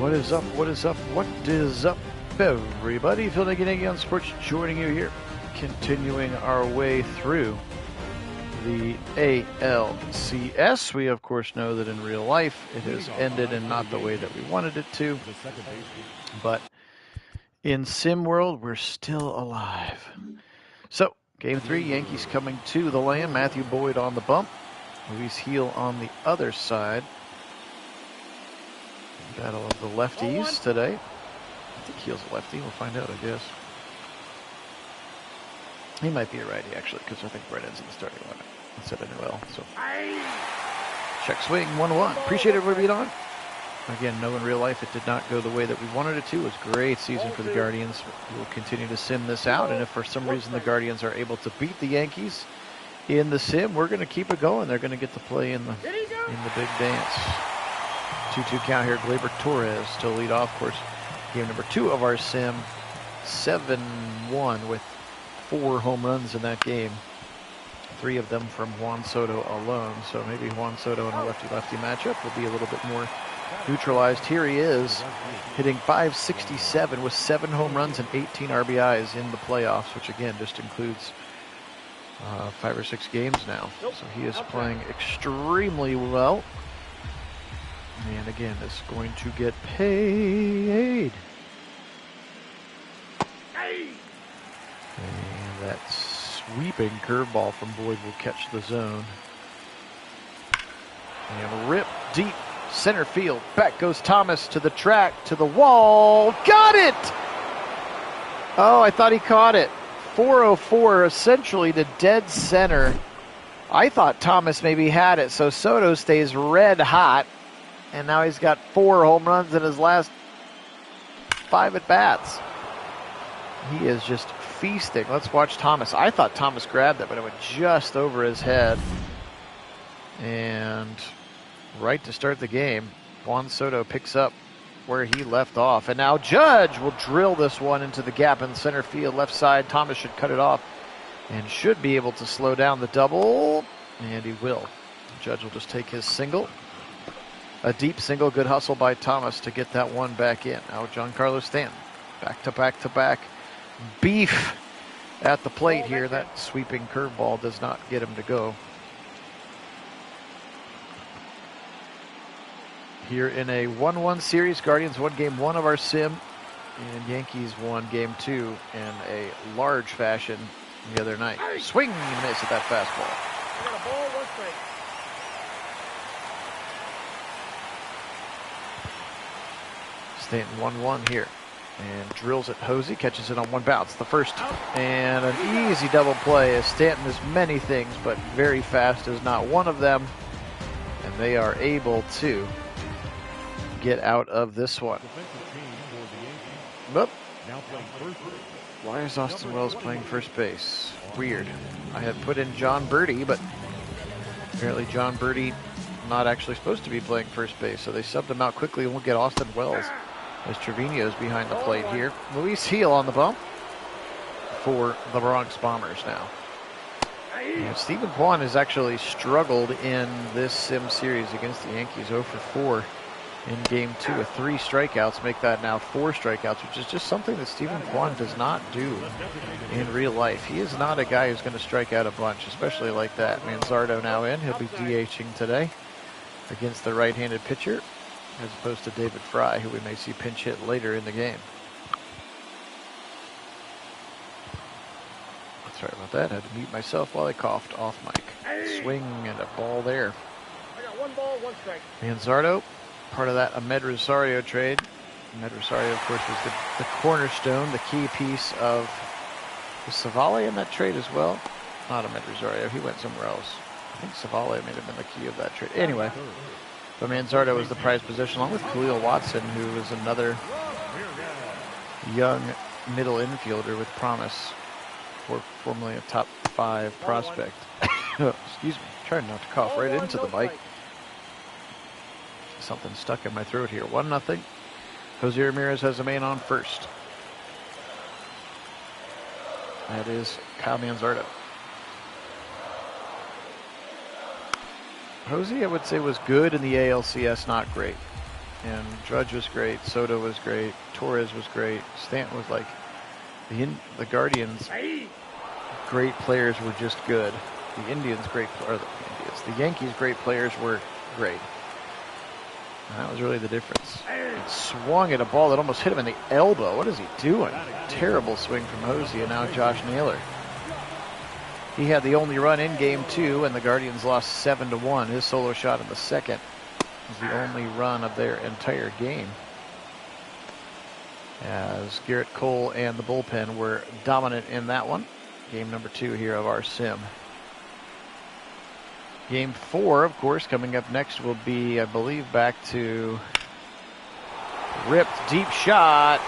What is up? What is up? What is up, everybody? Phil Nagy on Sports, joining you here, continuing our way through the ALCS. We, of course, know that in real life it has ended in not the way that we wanted it to, but in Sim World, we're still alive. So, Game 3, Yankees coming to the land. Matthew Boyd on the bump. Luis Heel on the other side. Battle of the lefties today. I think Heel's a lefty. We'll find out, I guess. He might be a righty, actually, because I think Brett ends in the starting lineup instead of Noel. So, check swing, 1-1. Appreciate everybody being on. Again, no, in real life, it did not go the way that we wanted it to. It was a great season for the Guardians. We will continue to sim this out, and if for some reason the Guardians are able to beat the Yankees in the sim, we're going to keep it going. They're going to get to play in the big dance. 2-2 count here. Gleyber Torres to lead off. Of course, game number 2 of our sim, 7-1 with 4 home runs in that game. 3 of them from Juan Soto alone. So maybe Juan Soto in a lefty-lefty matchup will be a little bit more neutralized. Here he is, hitting .567 with 7 home runs and 18 RBIs in the playoffs, which again just includes 5 or 6 games now. So he is playing extremely well. And again, is going to get paid. And that sweeping curveball from Boyd will catch the zone. And rip deep center field. Back goes Thomas to the track, to the wall. Got it! Oh, I thought he caught it. 404 essentially to dead center. I thought Thomas maybe had it, so Soto stays red hot. And now he's got 4 home runs in his last 5 at-bats. He is just feasting. Let's watch Thomas. I thought Thomas grabbed it, but it went just over his head. And right to start the game, Juan Soto picks up where he left off. And now Judge will drill this one into the gap in center field, left side. Thomas should cut it off and should be able to slow down the double. And he will. Judge will just take his single. A deep single, good hustle by Thomas to get that one back in. Now Giancarlo Stanton, back to back to back. Beef at the plate here. That sweeping curveball does not get him to go. Here in a 1-1 series, Guardians won game 1 of our sim, and Yankees won game 2 in a large fashion the other night. Swing and miss at that fastball. Got a ball, 1 strike. Stanton 1-1 here, and drills it. Hosey catches it on 1 bounce. The first, and an easy double play, as Stanton is many things, but very fast is not one of them, and they are able to get out of this one. But why is Austin Wells playing first base? Weird. I had put in John Birdie, but apparently John Birdie not actually supposed to be playing first base, so they subbed him out quickly, and we'll get Austin Wells as Trevino's behind the plate here. Luis Heel on the bump for the Bronx Bombers now. And Stephen Kwan has actually struggled in this sim series against the Yankees. 0 for 4 in game 2 with 3 strikeouts. Make that now 4 strikeouts, which is just something that Stephen Kwan does not do in real life. He is not a guy who's going to strike out a bunch, especially like that. Manzardo now in. He'll be DHing today against the right-handed pitcher, as opposed to David Fry, who we may see pinch hit later in the game. Sorry about that. I had to mute myself while I coughed off mic. Swing and a ball there. I got 1 ball, 1 strike. Manzardo, part of that Ahmed Rosario trade. Ahmed Rosario, of course, was the cornerstone, the key piece of... Was Savale in that trade as well? Not Ahmed Rosario. He went somewhere else. I think Savale may have been the key of that trade. Anyway, but Manzardo was the prized possession, along with Khalil Watson, who was another young middle infielder with promise, formerly a top 5 prospect. Excuse me, trying not to cough right into the mic. Something stuck in my throat here. 1-0. Jose Ramirez has a man on first. That is Kyle Manzardo. Jose, I would say, was good in the ALCS, not great. And Drudge was great. Soto was great. Torres was great. Stanton was like the Guardians. Great players were just good. The Indians the Yankees great players were great. And that was really the difference. He swung at a ball that almost hit him in the elbow. What is he doing? Terrible swing from Hosey, and now Josh Naylor. He had the only run in game 2, and the Guardians lost 7-1. His solo shot in the second was the only run of their entire game, as Garrett Cole and the bullpen were dominant in that one. Game number 2 here of our sim. Game 4, of course, coming up next will be, I believe, back to ripped deep shot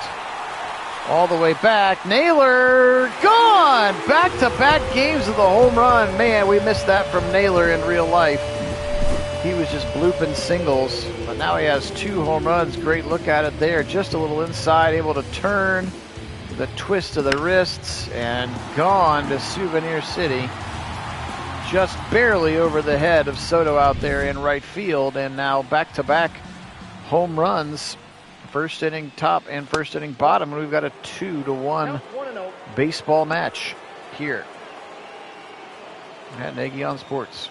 all the way back. Naylor gone! Back-to-back games of the home run. Man, we missed that from Naylor in real life. He was just blooping singles, but now he has 2 home runs. Great look at it there. Just a little inside, able to turn the twist of the wrists, and gone to Souvenir City. Just barely over the head of Soto out there in right field, and now back-to-back home runs. First inning top and first inning bottom, and we've got a 2-1 baseball match here at Nagy on Sports.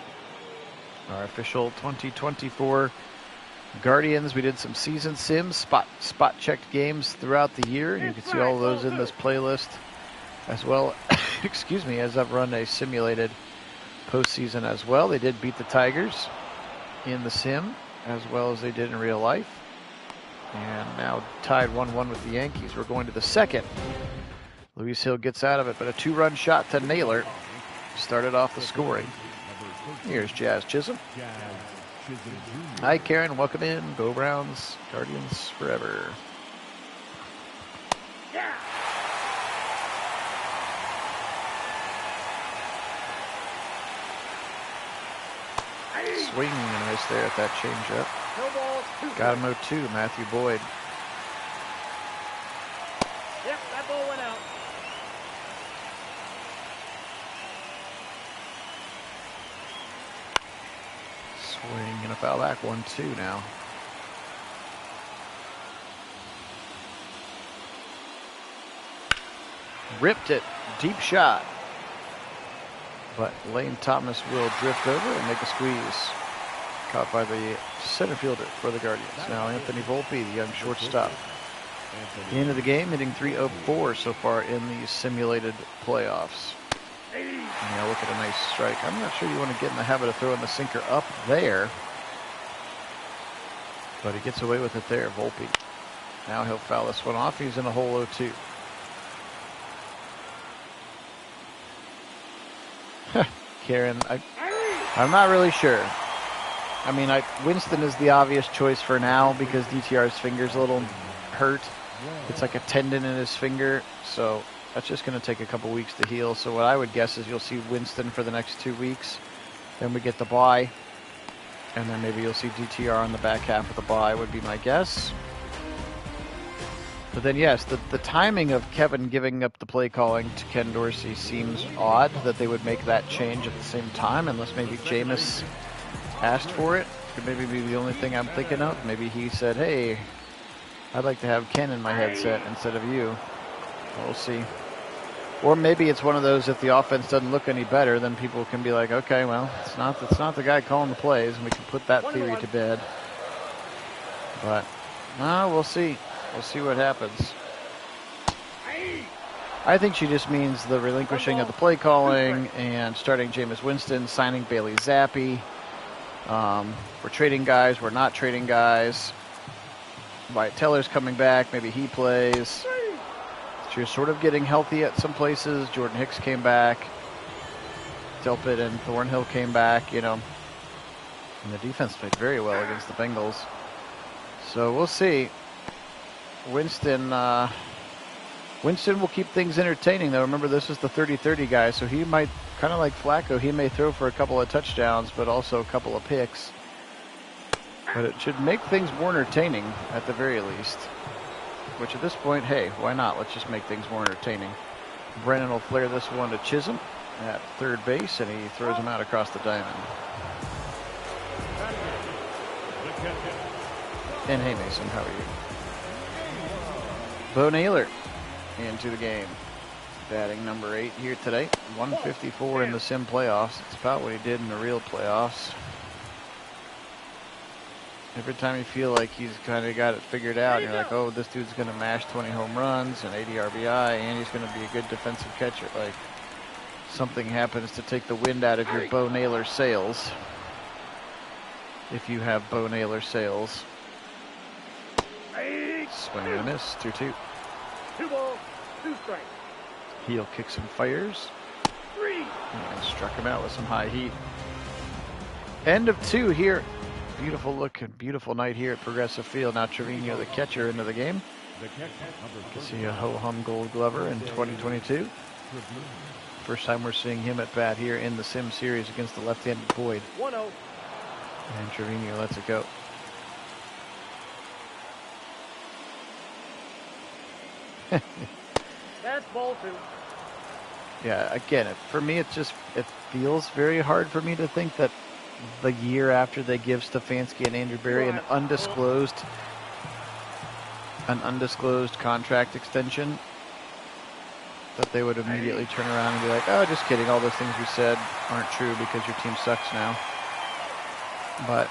Our official 2024 Guardians. We did some season sims, spot checked games throughout the year. You can see all of those in this playlist as well. Excuse me, as I've run a simulated postseason as well. They did beat the Tigers in the sim as well as they did in real life. And now tied 1-1 with the Yankees. We're going to the second. Luis Hill gets out of it, but a 2-run shot to Naylor started off the scoring. Here's Jazz Chisholm. Hi, Karen. Welcome in. Go Browns. Guardians forever. Swing and a miss there at that changeup. Got him 0-2, Matthew Boyd. Yep, that ball went out. Swing and a foul back, 1-2 now. Ripped it, deep shot. But Lane Thomas will drift over and make a squeeze. Caught by the center fielder for the Guardians. Now Anthony Volpe, the young shortstop. The end of the game, hitting .304 so far in the simulated playoffs. Now look at a nice strike. I'm not sure you want to get in the habit of throwing the sinker up there. But he gets away with it there, Volpe. Now he'll foul this one off. He's in a hole 0-2. Karen, I'm not really sure. I mean, Winston is the obvious choice for now because DTR's finger's a little hurt. It's like a tendon in his finger, so that's just going to take a couple weeks to heal. So what I would guess is you'll see Winston for the next 2 weeks. Then we get the bye, and then maybe you'll see DTR on the back half of the bye would be my guess. But then, yes, the timing of Kevin giving up the play calling to Ken Dorsey seems odd that they would make that change at the same time, unless maybe Jameis asked for it. Could maybe be the only thing I'm thinking of. Maybe he said, hey, I'd like to have Ken in my headset instead of you. We'll see. Or maybe it's one of those, if the offense doesn't look any better, then people can be like, okay, well, it's not the guy calling the plays, and we can put that theory to bed. But, we'll see. We'll see what happens. I think she just means the relinquishing of the play calling and starting Jameis Winston, signing Bailey Zappi. We're trading guys. We're not trading guys. Wyatt Teller's coming back. Maybe he plays. So you're sort of getting healthy at some places. Jordan Hicks came back. Delpit and Thornhill came back, you know. And the defense played very well against the Bengals. So we'll see. Winston will keep things entertaining, though. Remember, this is the 30-30 guy, so he might, kind of like Flacco, he may throw for a couple of touchdowns, but also a couple of picks. But it should make things more entertaining, at the very least. Which, at this point, hey, why not? Let's just make things more entertaining. Brennan will flare this one to Chisholm at third base, and he throws him out across the diamond. And hey, Mason, how are you? Bo Naylor into the game. Batting number 8 here today. 154 in the sim playoffs. It's about what he did in the real playoffs. Every time you feel like he's kind of got it figured out, and you're like, oh, this dude's going to mash 20 home runs and 80 RBI, and he's going to be a good defensive catcher. Like, something happens to take the wind out of your Bo Naylor sails. If you have Bo Naylor sails. Swing and a miss, 2-2. 2 balls, 2 strikes. Heel kicks and fires. 3. And struck him out with some high heat. End of 2 here. Beautiful look and beautiful night here at Progressive Field. Now Trevino, the catcher, into the game. You can see a ho-hum Gold Glover in 2022. First time we're seeing him at bat here in the Sim Series against the left-handed Boyd. 1-0. And Trevino lets it go. That's ball 2. Yeah, again, for me, it feels very hard for me to think that the year after they give Stefanski and Andrew Berry an undisclosed contract extension, that they would immediately turn around and be like, oh, just kidding, all those things we said aren't true because your team sucks now. But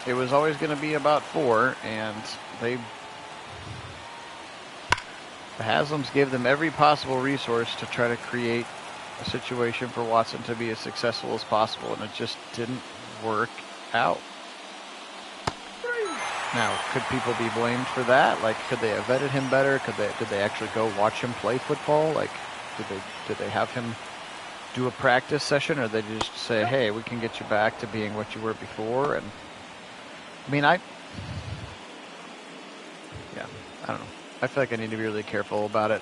it was always going to be about 4, and the Haslams gave them every possible resource to try to create a situation for Watson to be as successful as possible, and it just didn't work out. Now, could people be blamed for that? Like, could they have vetted him better? Did they actually go watch him play football? Like, did they have him do a practice session, or did they just say, hey, we can get you back to being what you were before? And I mean, I don't know. I feel like I need to be really careful about it.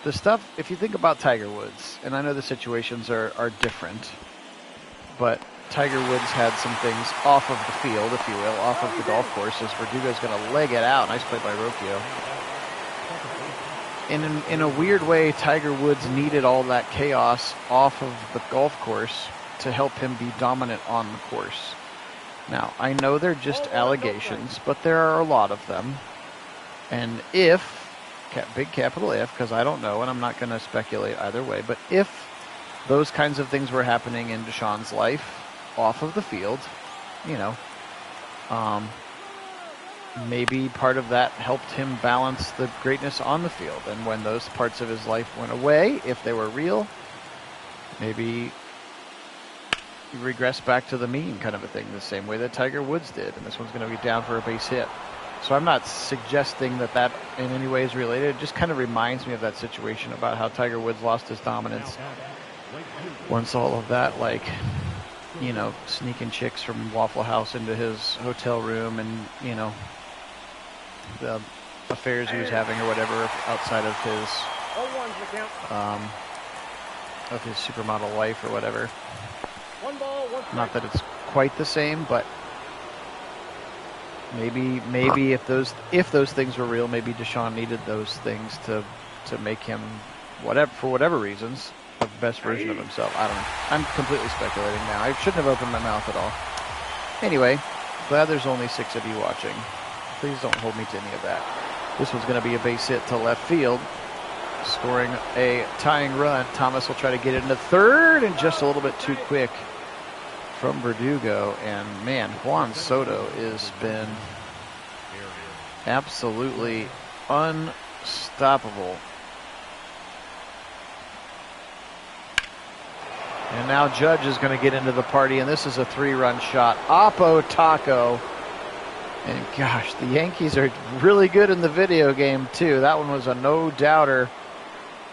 The stuff, if you think about Tiger Woods, and I know the situations are different, but Tiger Woods had some things off of the field, if you will, off of the golf course, as Verdugo's going to leg it out. Nice play by Rocchio. In a weird way, Tiger Woods needed all that chaos off of the golf course to help him be dominant on the course. Now, I know they're just allegations, but there are a lot of them. And if, big capital if, because I don't know and I'm not going to speculate either way, but if those kinds of things were happening in Deshaun's life off of the field, maybe part of that helped him balance the greatness on the field. And when those parts of his life went away, if they were real, maybe he regressed back to the mean kind of a thing, the same way that Tiger Woods did. And this one's going to be down for a base hit. So I'm not suggesting that in any way is related. It just kind of reminds me of that situation about how Tiger Woods lost his dominance once all of that, sneaking chicks from Waffle House into his hotel room and, the affairs he was having or whatever outside of his supermodel wife or whatever. 1 ball, 1 strike. Not that it's quite the same, but maybe if those things were real, maybe Deshaun needed those things to make him for whatever reasons the best version of himself. I don't know. I'm completely speculating now. I shouldn't have opened my mouth at all. Anyway, glad there's only 6 of you watching. Please don't hold me to any of that. This one's going to be a base hit to left field, scoring a tying run. Thomas will try to get it into third, and just a little bit too quick from Verdugo. And man, Juan Soto has been absolutely unstoppable. And now Judge is going to get into the party, and this is a 3-run shot. Oppo Taco. And gosh, the Yankees are really good in the video game too. That one was a no-doubter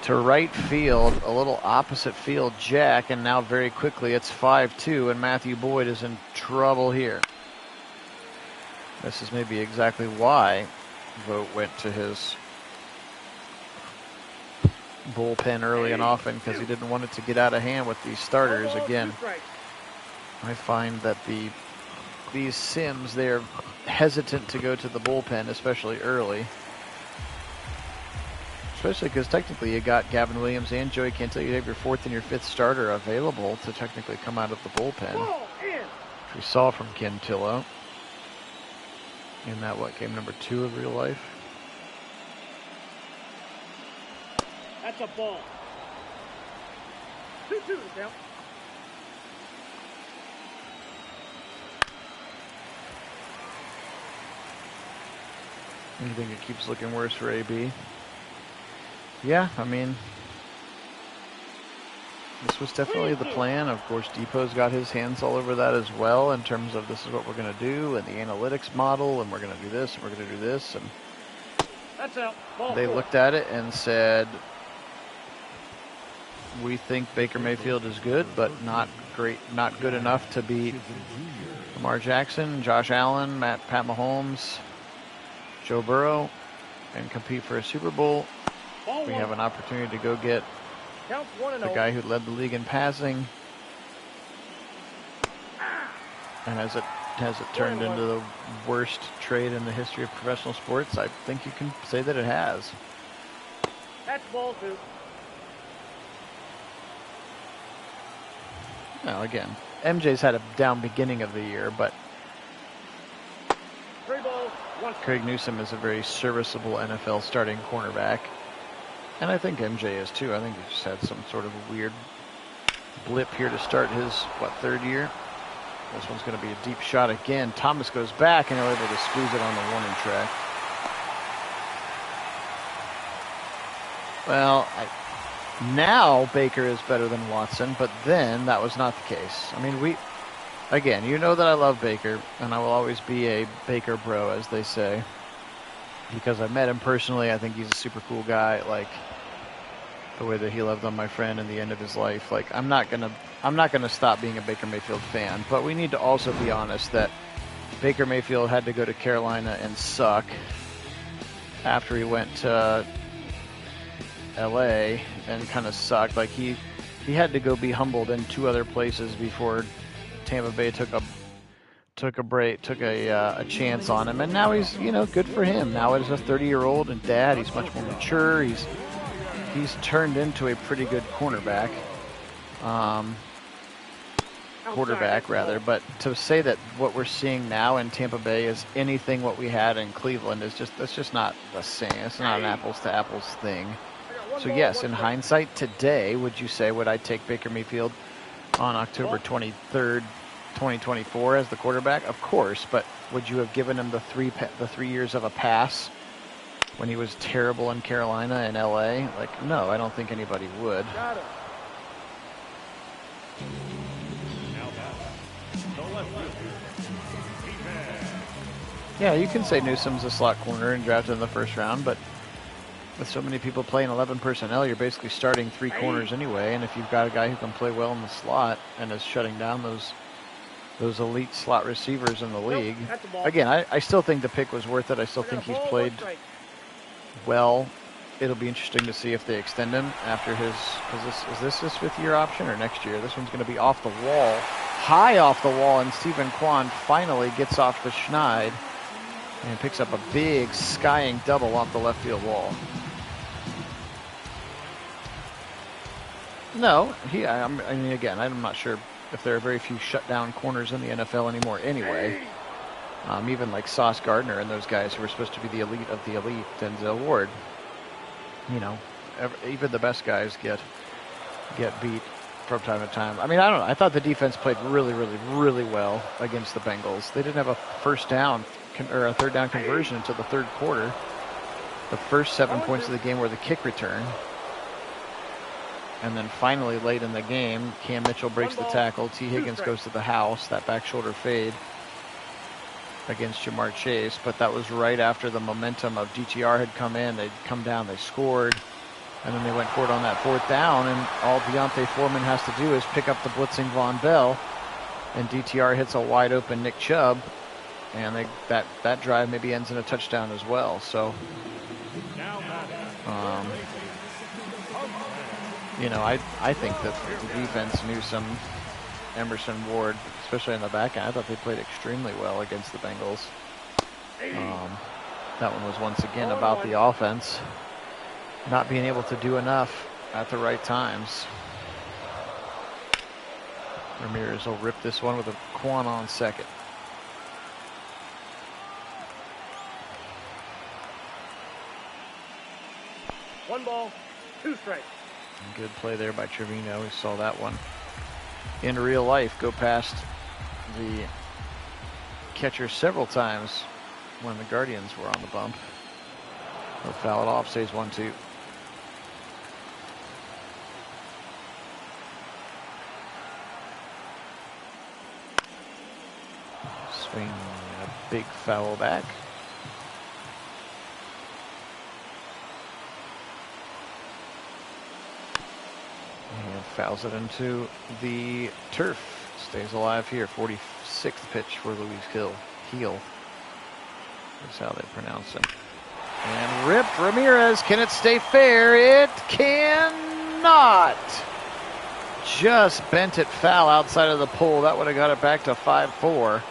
to right field, a little opposite field jack, and now very quickly it's 5-2, and Matthew Boyd is in trouble here. This is maybe exactly why Vogt went to his bullpen early and often, because he didn't want it to get out of hand with these starters. Again, I find that these Sims, they're hesitant to go to the bullpen, especially early. Especially because technically you got Gavin Williams and Joey Cantillo. You have your 4th and your 5th starter available to technically come out of the bullpen. which we saw from Quintillo in that, what, game number 2 of real life? That's a ball. 2-2 to count. You think it keeps looking worse for AB? Yeah, I mean, this was definitely the plan. Of course, Depot's got his hands all over that as well in terms of this is what we're going to do and the analytics model, and we're going to do this, and we're going to do this. And That's out. Ball they 4. looked at it and said, we think Baker Mayfield is good, but not great, not good enough to beat Lamar Jackson, Josh Allen, Pat Mahomes, Joe Burrow, and compete for a Super Bowl. Ball We 1. have an opportunity to go get Counts 1-0. the guy who led the league in passing. And as it turned into the worst trade in the history of professional sports? I think you can say that it has. That's ball 2. Now, again, MJ's had a down beginning of the year, but 3 balls, 1 strike. Craig Newsome is a very serviceable NFL starting cornerback. And I think MJ is too. I think he just had some sort of weird blip here to start his, third year? This one's going to be a deep shot again. Thomas goes back, and they're able to squeeze it on the warning track. Well, now Baker is better than Watson, but then that was not the case. I mean, again, you know that I love Baker, and I will always be a Baker bro, as they say, because I met him personally. I think he's a super cool guy. Like the way that he loved on my friend in the end of his life. Like I'm not gonna stop being a Baker Mayfield fan, but we need to also be honest that Baker Mayfield had to go to Carolina and suck after he went to LA and kind of sucked. Like he had to go be humbled in 2 other places before Tampa Bay took a chance on him, and now he's, good for him. Now as a 30-year-old and dad, he's much more mature. He's turned into a pretty good quarterback, rather. But to say that what we're seeing now in Tampa Bay is anything what we had in Cleveland that's just not the same. It's not an apples to apples thing. So yes, in hindsight today, would I take Baker Mayfield on October 23rd, 2024 as the quarterback? Of course, but would you have given him the 3 years of a pass when he was terrible in Carolina and LA? Like, no, I don't think anybody would. Got it. Yeah, you can say Newsome's a slot corner and drafted in the first round, but with so many people playing 11 personnel, you're basically starting 3 corners anyway, and if you've got a guy who can play well in the slot and is shutting down those elite slot receivers in the league. Again, I still think the pick was worth it. I still think he's played well. It'll be interesting to see if they extend him after his, is this his 5th-year option or next year? This one's going to be off the wall, high off the wall, and Stephen Kwan finally gets off the schneid and picks up a big skying double off the left field wall. No, I mean, again, I'm not sure if there are very few shutdown corners in the NFL anymore anyway. Even like Sauce Gardner and those guys who were supposed to be the elite of the elite, Denzel Ward. Even the best guys get beat from time to time. I mean, I don't know. I thought the defense played really, really, really well against the Bengals. They didn't have a first down or a third down conversion until the 3rd quarter. The first 7 points of the game were the kick return. And then finally, late in the game, Cam Mitchell breaks the tackle. T. Higgins goes to the house, that back shoulder fade against Jamar Chase. But that was right after the momentum of DTR had come in. They'd come down, they scored. And then they went for it on that 4th down. And all Deontay Foreman has to do is pick up the blitzing Von Bell. And DTR hits a wide open Nick Chubb. And that drive maybe ends in a touchdown as well. So, I think that the defense knew some Emerson, Ward, especially in the back end. I thought they played extremely well against the Bengals. That one was once again about the offense not being able to do enough at the right times. Ramirez will rip this one with a Quan on second. One ball, two strikes. Good play there by Trevino. We saw that one in real life go past the catcher several times when the Guardians were on the bump. He'll foul it off, stays 1-2. Swing, a big foul back. And fouls it into the turf. Stays alive here. 46th pitch for Luis Heel. That's how they pronounce him. And ripped Ramirez. Can it stay fair? It cannot. Just bent it foul outside of the pole. That would have got it back to 5-4.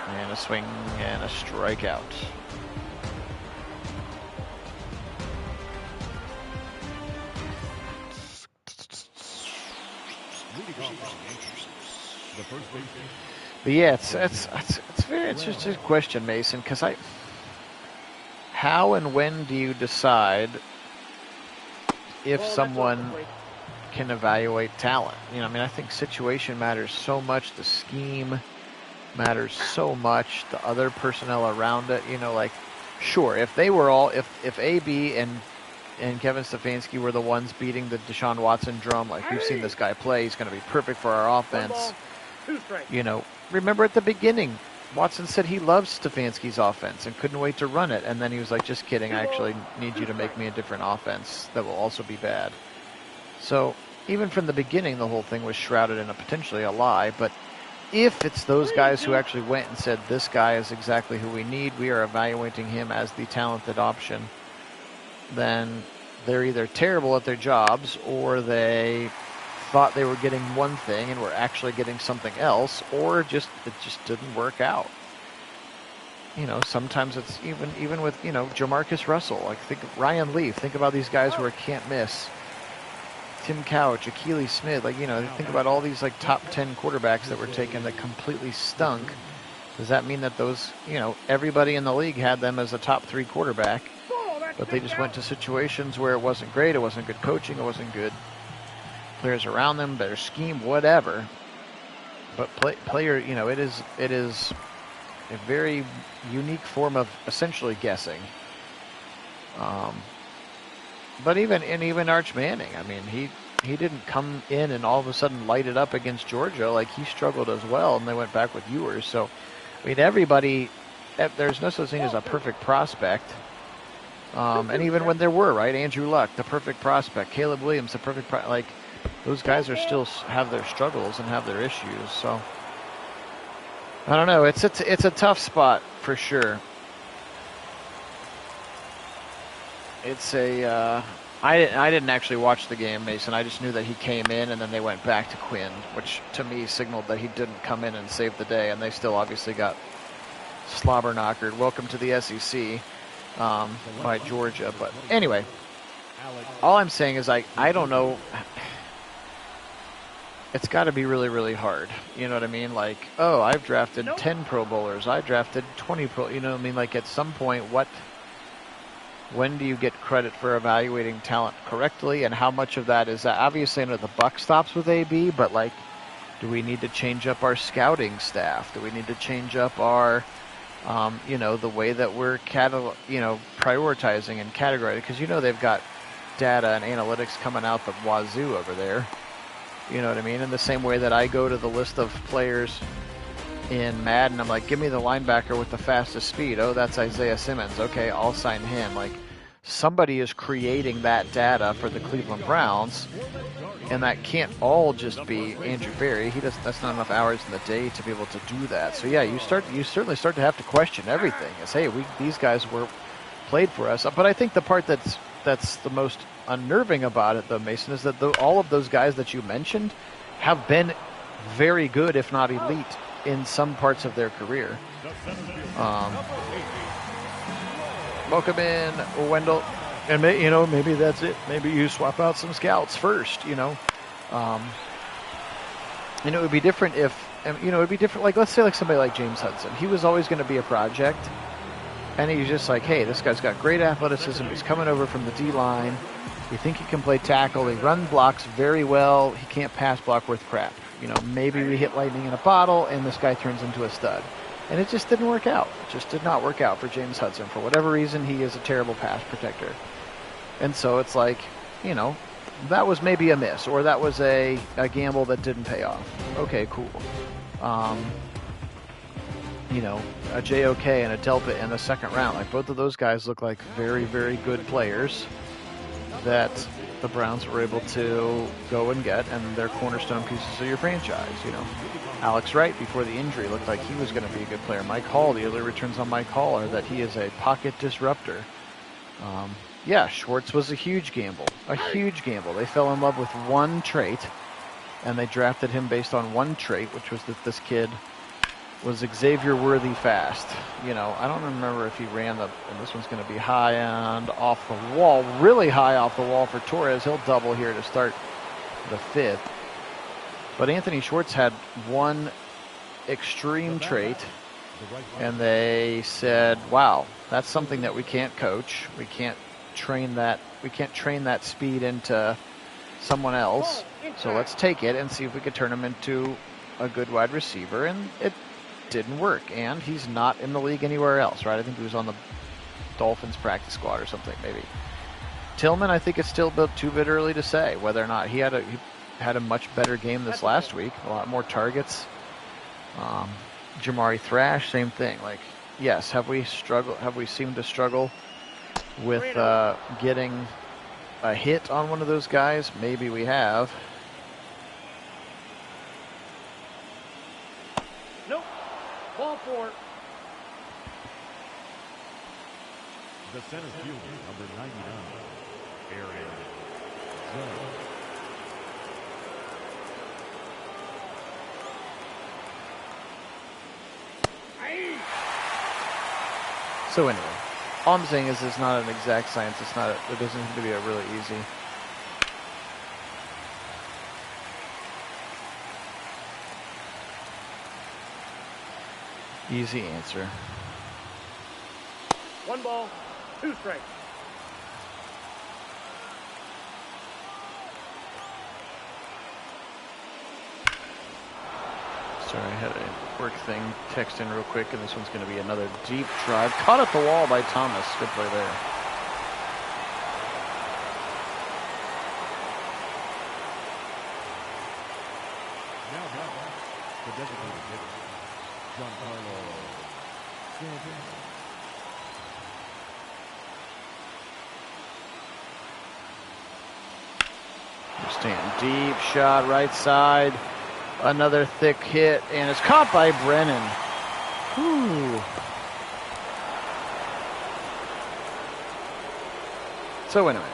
And a swing and a strikeout. But yeah, it's very interesting question, Mason, because how and when do you decide if someone can evaluate talent? You know, I mean, I think situation matters so much, the scheme matters so much, the other personnel around it, you know, like, sure, if they were all, if AB and Kevin Stefanski were the ones beating the Deshaun Watson drum, like, we've seen this guy play, he's going to be perfect for our offense. You know, remember at the beginning, Watson said he loves Stefanski's offense and couldn't wait to run it, and then he was like, just kidding, I actually need you to make me a different offense that will also be bad. So even from the beginning, the whole thing was shrouded in potentially a lie, but if it's those guys who actually went and said, this guy is exactly who we need, we are evaluating him as the talented option, then they're either terrible at their jobs or they thought they were getting one thing and were actually getting something else, or it just didn't work out. You know, sometimes it's even with, you know, Jamarcus Russell, like think of Ryan Leaf, think about these guys who are can't miss. Tim Couch, Akili Smith, like, you know, think about all these like top 10 quarterbacks that were taken that completely stunk. Does that mean that those, you know, everybody in the league had them as a top 3 quarterback, but they just went to situations where it wasn't great, it wasn't good coaching, it wasn't good players around them, better scheme, whatever. But player, you know, it is a very unique form of essentially guessing. But even Arch Manning, I mean, he didn't come in and all of a sudden light it up against Georgia. Like, he struggled as well, and they went back with Ewers. So, I mean, everybody, there's no such thing as a perfect prospect. And even when there were, right, Andrew Luck, the perfect prospect, Caleb Williams, the perfect like, those guys are still have their struggles and have their issues. So, I don't know. It's a tough spot for sure. It's a. I didn't actually watch the game, Mason. I just knew that he came in and then they went back to Quinn, which to me signaled that he didn't come in and save the day, and they still obviously got slobber knockered. Welcome to the SEC by Georgia. But anyway, all I'm saying is I don't know. It's got to be really, really hard. You know what I mean? Like, oh, I've drafted 10 Pro Bowlers. I drafted 20 Pro. You know what I mean? Like, at some point, when do you get credit for evaluating talent correctly, and how much of that is that? Obviously, I know the buck stops with AB, but like, do we need to change up our scouting staff? Do we need to change up our, you know, the way that we're prioritizing and categorizing? Because, you know, they've got data and analytics coming out the wazoo over there. You know what I mean? In the same way that I go to the list of players in Madden, I'm like, give me the linebacker with the fastest speed. Oh, that's Isaiah Simmons. Okay, I'll sign him. Like, somebody is creating that data for the Cleveland Browns, and that can't all just be Andrew Berry. That's not enough hours in the day to be able to do that. So yeah, you certainly start to have to question everything. Is, hey, these guys were played for us. But I think the part that's the most unnerving about it, though, Mason, is that all of those guys that you mentioned have been very good, if not elite, in some parts of their career. Welcome in, Wendell. And maybe that's it. Maybe you swap out some scouts first. It would be different if, it would be different. Like, let's say like somebody like James Hudson. He was always going to be a project, and he's just like, hey, this guy's got great athleticism. He's coming over from the D line. We think he can play tackle. He run blocks very well. He can't pass block worth crap. Maybe we hit lightning in a bottle, and this guy turns into a stud. And it just didn't work out. It just did not work out for James Hudson. For whatever reason, he is a terrible pass protector. And so it's like, that was maybe a miss, or that was a gamble that didn't pay off. Okay, cool. A JOK and a Delpit in the second round. Like, both of those guys look like very, very good players that the Browns were able to go and get, and they're cornerstone pieces of your franchise. Alex Wright, before the injury, looked like he was going to be a good player. Mike Hall, the early returns on Mike Hall are that he is a pocket disruptor. Schwartz was a huge gamble. They fell in love with one trait, and they drafted him based on one trait, which was that this kid was Xavier Worthy fast. I don't remember if he ran and this one's going to be high and off the wall, really high off the wall for Torres. He'll double here to start the fifth. But Anthony Schwartz had one extreme trait, and they said, wow, that's something that we can't coach. We can't train that. We can't train that speed into someone else. So let's take it and see if we could turn him into a good wide receiver. And it didn't work. And he's not in the league anywhere else, right? I think he was on the Dolphins practice squad or something, maybe. Tillman, I think it's still too bit early to say whether or not he had a much better game this last week. A lot more targets. Jamari Thrash, same thing. Like, yes, have we seemed to struggle with getting a hit on one of those guys? Maybe we have. Nope. Ball 4. The center fielder, number 99, Aaron Jones. So anyway, all I'm saying is it's not an exact science. It doesn't seem to be a really easy answer. 1 ball, 2 strikes. Sorry, I had a work thing text in real quick, and this one's going to be another deep drive. Caught at the wall by Thomas. Good play there. Now, the designated hitter, Giancarlo Stanton. Stand deep shot, right side. Another thick hit, and it's caught by Brennan. Whew. So anyway.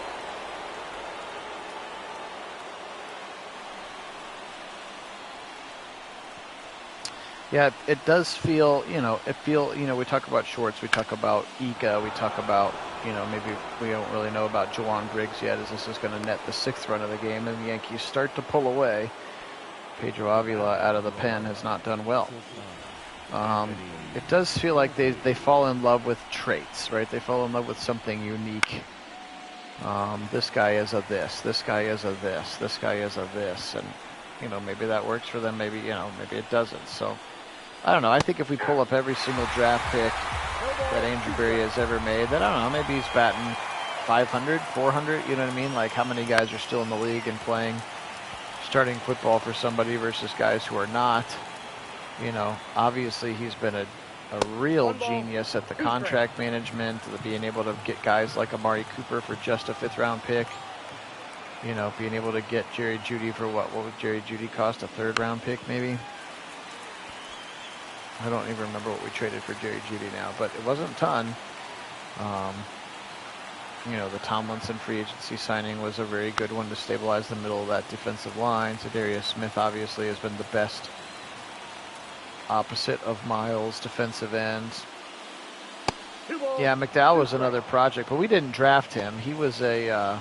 Yeah, it does feel, we talk about Schwartz, we talk about Ika, we talk about, maybe we don't really know about Jawan Briggs yet, as this is going to net the 6th run of the game, and the Yankees start to pull away. Pedro Avila out of the pen has not done well. It does feel like they fall in love with traits, right? They fall in love with something unique. This guy is a this guy is a this guy is a this, and maybe that works for them, maybe it doesn't. So I don't know. I think if we pull up every single draft pick that Andrew Berry has ever made, then I don't know, maybe he's batting 500, 400, you know what I mean? Like, how many guys are still in the league and playing starting football for somebody versus guys who are not? Obviously he's been a real genius at the contract management, being able to get guys like Amari Cooper for just a 5th round pick. Being able to get Jerry Jeudy for what would Jerry Jeudy cost? A 3rd round pick, maybe? I don't even remember what we traded for Jerry Jeudy now, but it wasn't a ton. The Tomlinson free agency signing was a very good one to stabilize the middle of that defensive line. So Darius Smith obviously has been the best opposite of Miles defensive end. 2 balls. Yeah, McDowell was another project, but we didn't draft him. He was a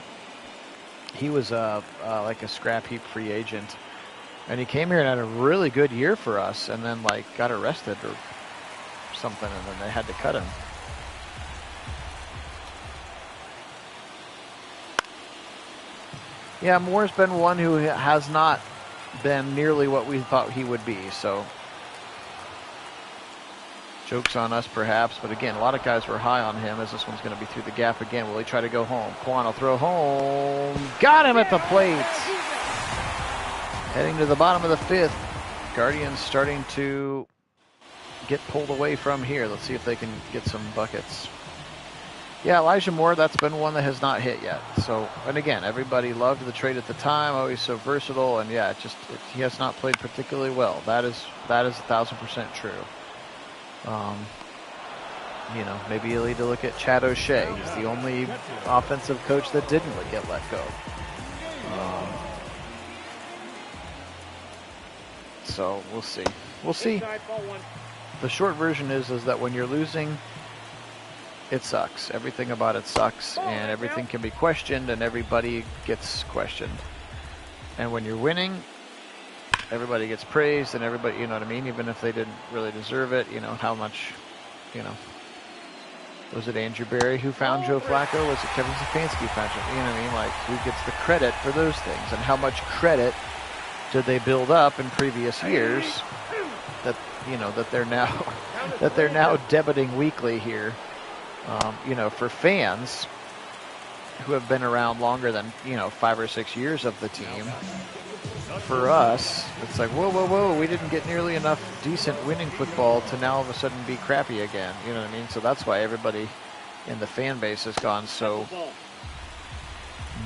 like a scrap heap free agent, and he came here and had a really good year for us, and then like got arrested or something, and then they had to cut him. Yeah, Moore's been one who has not been nearly what we thought he would be, so joke's on us perhaps, but again, a lot of guys were high on him, as this one's going to be through the gap again. Will he try to go home? Quan will throw home. Got him at the plate. Heading to the bottom of the 5th. Guardians starting to get pulled away from here. Let's see if they can get some buckets. Yeah, Elijah Moore, that's been one that has not hit yet. So, and again, everybody loved the trade at the time, always so versatile, and yeah, he has not played particularly well. That is 1,000% true. You know, maybe you'll need to look at Chad O'Shea. He's the only offensive coach that didn't get let go. So we'll see. We'll see. The short version is that when you're losing, it sucks. Everything about it sucks, and everything can be questioned, and everybody gets questioned. And when you're winning, everybody gets praised, and everybody, you know what I mean? Even if they didn't really deserve it, you know, how much, you know. Was it Andrew Berry who found Joe Flacco? Was it Kevin Stefanski found Joe? You know what I mean? Like, who gets the credit for those things? And how much credit did they build up in previous years that, you know, that they're now debiting weekly here? You know, for fans who have been around longer than, you know, 5 or 6 years of the team, for us, it's like, whoa, we didn't get nearly enough decent winning football to now all of a sudden be crappy again. You know what I mean? So that's why everybody in the fan base has gone so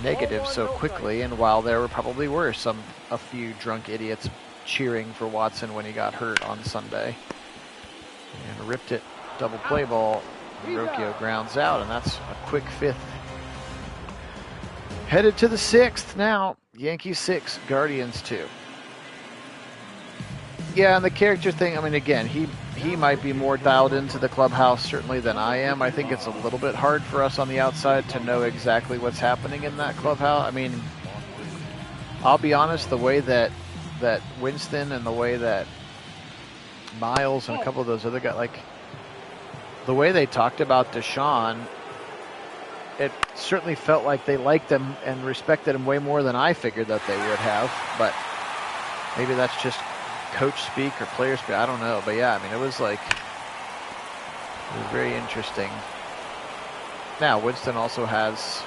negative so quickly. And while there probably were a few drunk idiots cheering for Watson when he got hurt on Sunday and ripped it, double play ball, Rocchio grounds out, and that's a quick 5th. Headed to the 6th now. Yankees 6, Guardians 2. Yeah, and the character thing, I mean, again, he might be more dialed into the clubhouse certainly than I am. I think it's a little bit hard for us on the outside to know exactly what's happening in that clubhouse. I mean, I'll be honest, the way that Winston and the way that Miles and a couple of those other guys, like, the way they talked about Deshaun, it certainly felt like they liked him and respected him way more than I figured that they would have. But maybe that's just coach speak or player speak. I don't know. But yeah, I mean, it was very interesting. Now, Winston also has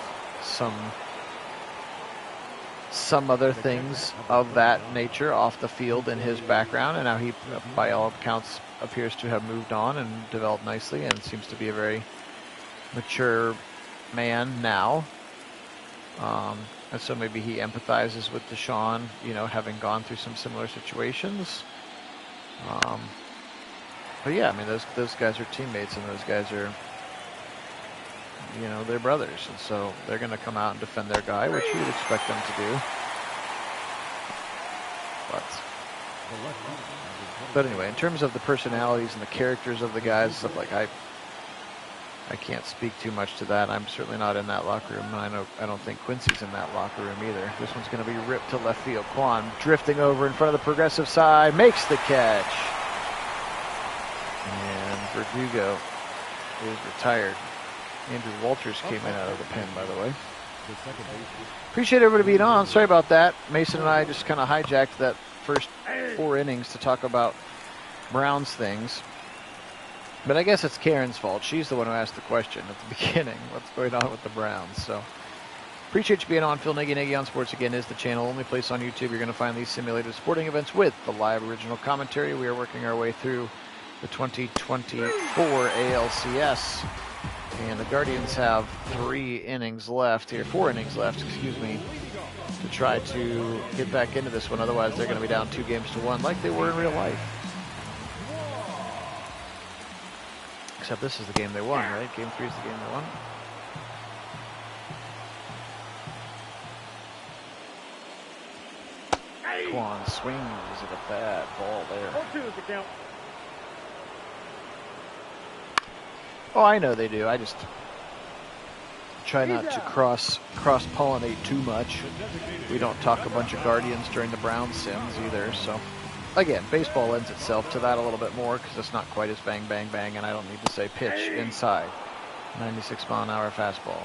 some other things of that nature off the field in his background, and now he, by all accounts, appears to have moved on and developed nicely and seems to be a very mature man now. And so maybe he empathizes with Deshaun, you know, having gone through some similar situations. But yeah, I mean, those guys are teammates, and those guys are, you know, they're brothers, and so they're going to come out and defend their guy, which you would expect them to do. But anyway, in terms of the personalities and the characters of the guys, stuff like I can't speak too much to that. I'm certainly not in that locker room, and I don't think Quincy's in that locker room either. This one's going to be ripped to left field. Quan drifting over in front of the Progressive side, makes the catch. And Verdugo is retired. Andrew Walters came in out of the pen, by the way. Appreciate everybody being on. Sorry about that. Mason and I just kind of hijacked that first 4 innings to talk about Browns things. But I guess it's Karen's fault. She's the one who asked the question at the beginning. What's going on with the Browns? So appreciate you being on. Phil Nagy on Sports again is the channel. Only place on YouTube you're going to find these simulated sporting events with the live original commentary. We are working our way through the 2024 ALCS. And the Guardians have 4 innings left, excuse me, to try to get back into this one. Otherwise, they're going to be down 2-1 like they were in real life. Except this is the game they won, right? Game 3 is the game they won. Quan swings at a bad ball there. 0-2 is the count. Oh, I know they do. I just try not to cross-pollinate too much. We don't talk a bunch of Guardians during the Browns sims either, so. Again, baseball lends itself to that a little bit more because it's not quite as bang, bang, bang, and I don't need to say pitch inside. 96-mile-an-hour fastball.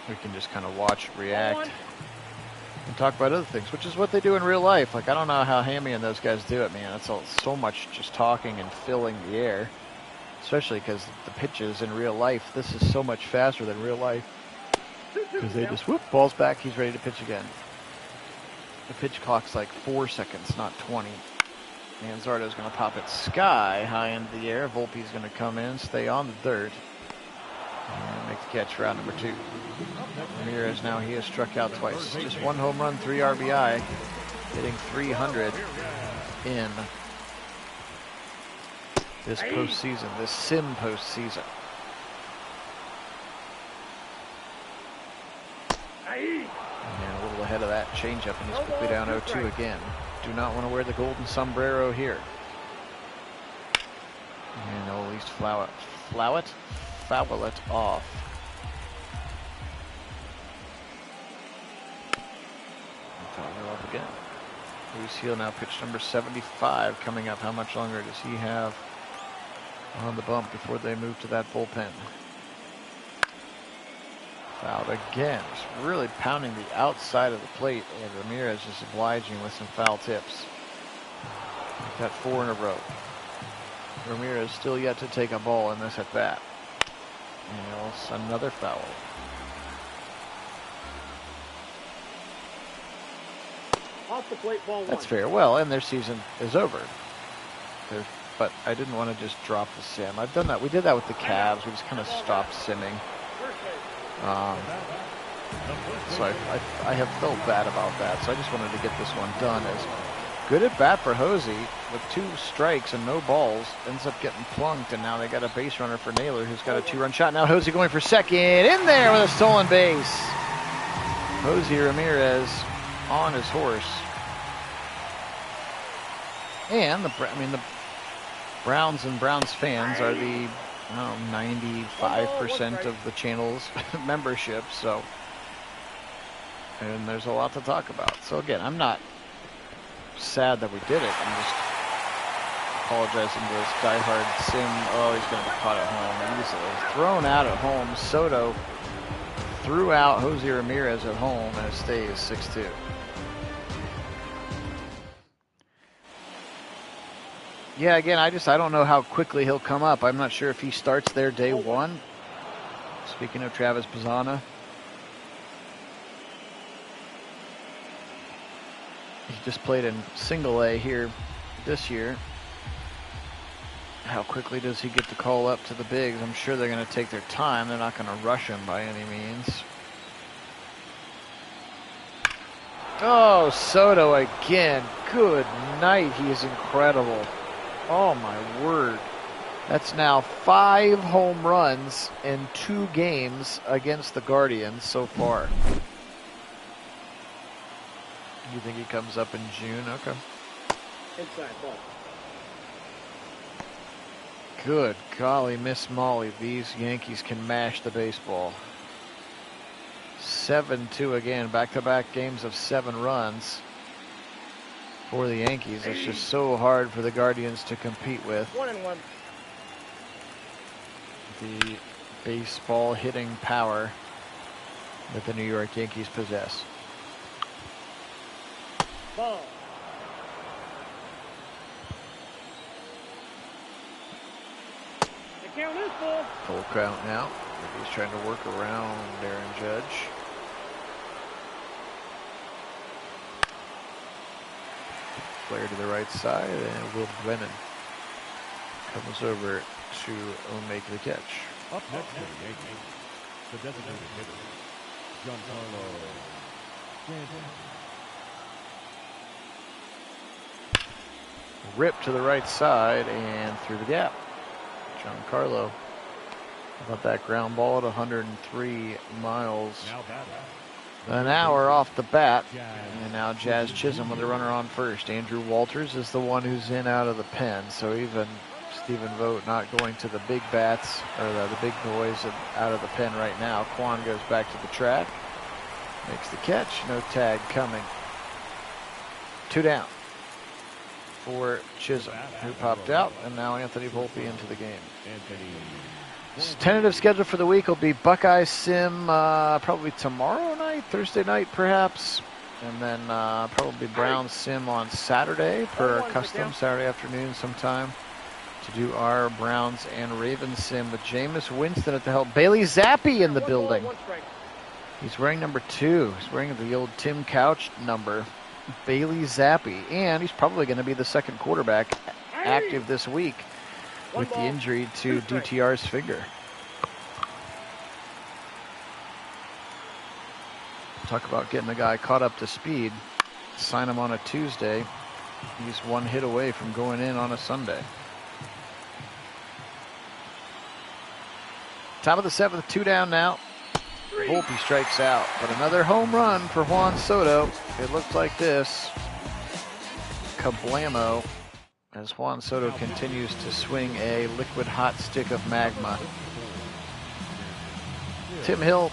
We can just kind of watch, react, and talk about other things, which is what they do in real life. Like, I don't know how Hammy and those guys do it, man. It's so much just talking and filling the air, especially because the pitches in real life, this is so much faster than real life because they just whoop, ball's back, he's ready to pitch again. The pitch clock's like 4 seconds, not 20. Manzardo's going to pop it sky high into the air. Volpe's going to come in, stay on the dirt, and make the catch for out number 2. Ramirez now, he has struck out twice. Just 1 home run, 3 RBI, hitting 300 in this postseason, this sim postseason. And a little ahead of that changeup, and he's quickly down 0-2 again. Do not want to wear the golden sombrero here. And they'll at least foul it off. Foul it off again. Luis Heel now pitch number 75 coming up. How much longer does he have on the bump before they move to that bullpen? Fouled again. Just really pounding the outside of the plate, and Ramirez is obliging with some foul tips. Got 4 in a row. Ramirez still yet to take a ball in this at bat. And another foul. Off the plate, ball 1. That's fair. Well, and their season is over. But I didn't want to just drop the sim. I've done that. We did that with the Cavs. We just kind of stopped simming. So I have felt bad about that. So I just wanted to get this one done. As good at bat for Hosey with 2 strikes and no balls, ends up getting plunked, and now they got a base runner for Naylor, who's got a 2-run shot. Now Hosey going for second, in there with a stolen base. Hosey Ramirez on his horse, and the Browns and Browns fans are the 95% of the channel's membership, so, and there's a lot to talk about. So again, I'm not sad that we did it. I'm just apologizing to this diehard sim. Oh, he's going to be caught at home easily. Thrown out at home. Soto threw out Jose Ramirez at home, and it stays 6-2. Yeah, again, I don't know how quickly he'll come up. I'm not sure if he starts there day 1. Speaking of Travis Pizzana, he just played in single A here this year. How quickly does he get the call up to the bigs? I'm sure they're going to take their time. They're not going to rush him by any means. Oh, Soto again. Good night. He is incredible. Oh my word. That's now 5 home runs in 2 games against the Guardians so far. You think he comes up in June? Okay. Inside ball. Good golly, Miss Molly. These Yankees can mash the baseball. 7-2 again. Back-to-back games of 7 runs for the Yankees. It's just so hard for the Guardians to compete with. 1-1. The baseball hitting power that the New York Yankees possess. Ball. The count is full. Full count now. He's trying to work around Aaron Judge. Flare to the right side, and Will Brennan comes over to make the catch. Up next for the Yankees, the designated hitter, Giancarlo Stanton. Rip to the right side and through the gap. Giancarlo. How about that ground ball at 103 miles an hour off the bat. And now Jazz Chisholm with the runner on first. Andrew Walters is the one who's in out of the pen. So even Stephen Vogt not going to the big bats, or the big noise out of the pen right now. Quan goes back to the track, makes the catch, no tag coming. 2 down for Chisholm, who popped out, and now Anthony Volpe into the game. Tentative schedule for the week will be Buckeye Sim probably tomorrow night, Thursday night perhaps, and then probably Brown Sim on Saturday per custom, Saturday afternoon sometime, to do our Browns and Ravens Sim with Jameis Winston at the helm. Bailey Zappi in the building. He's wearing number 2. He's wearing the old Tim Couch number. Bailey Zappi, and he's probably going to be the second quarterback active this week with the injury to DTR's finger. Talk about getting a guy caught up to speed. Sign him on a Tuesday. He's 1 hit away from going in on a Sunday. Top of the 7th, 2 down now. Volpe strikes out, but another home run for Juan Soto. It looked like this. Kablamo, as Juan Soto continues to swing a liquid hot stick of magma. Tim Hill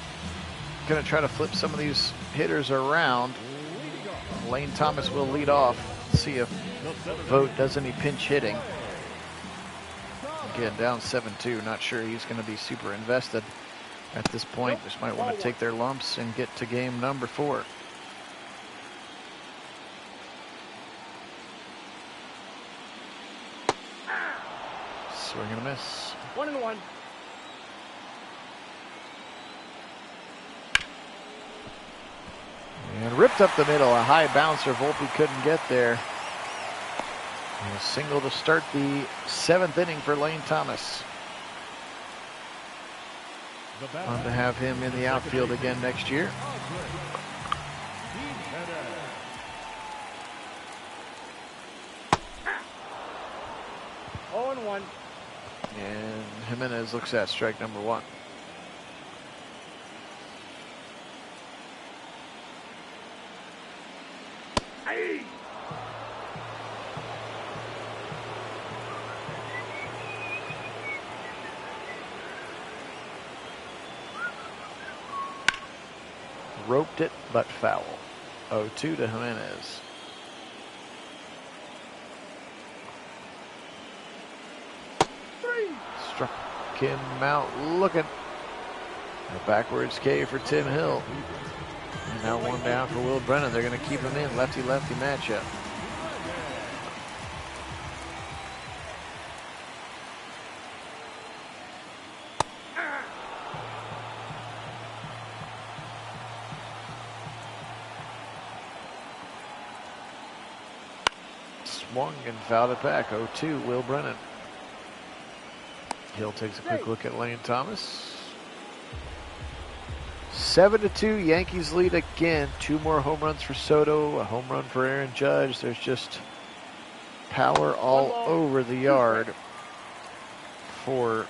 going to try to flip some of these hitters around. Lane Thomas will lead off. See if Vogt does any pinch hitting. Again, down 7-2. Not sure he's going to be super invested at this point. Just might want to take their lumps and get to game number 4. Swing and a miss. 1-1. And ripped up the middle. A high bouncer. Volpe couldn't get there. And a single to start the 7th inning for Lane Thomas. Fun to have him in the outfield again next year. And Jimenez looks at strike number 1. Roped it, but foul. 0-2 to Jimenez. Struck him out looking. A backwards K for Tim Hill. And now 1 down for Will Brennan. They're going to keep him in. Lefty-lefty matchup. Swung and fouled it back. 0-2, Will Brennan. Hill takes a quick look at Lane Thomas. 7-2, Yankees lead again. 2 more home runs for Soto, a home run for Aaron Judge. There's just power all over the yard for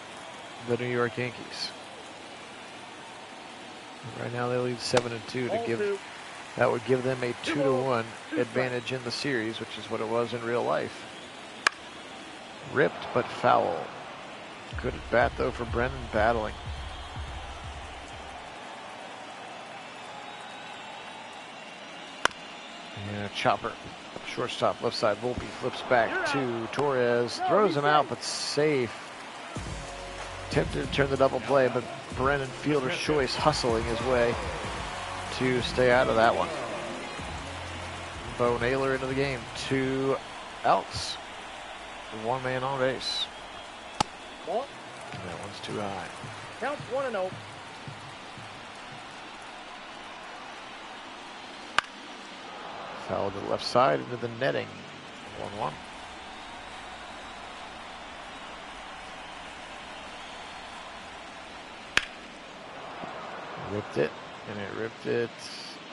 the New York Yankees. Right now they lead 7-2 to give. That would give them a 2-1 advantage in the series, which is what it was in real life. Ripped but foul. Good at bat though for Brennan, battling. And a chopper. Shortstop left side. Volpe flips back to Torres. Throws him out, but safe. Tempted to turn the double play, but Brennan, fielder's choice, hustling his way to stay out of that one. Bo Naylor into the game. 2 outs. 1 man on base. Ball. And that one's too high. Counts 1-0. Foul to the left side into the netting. 1-1. Ripped it, and it ripped it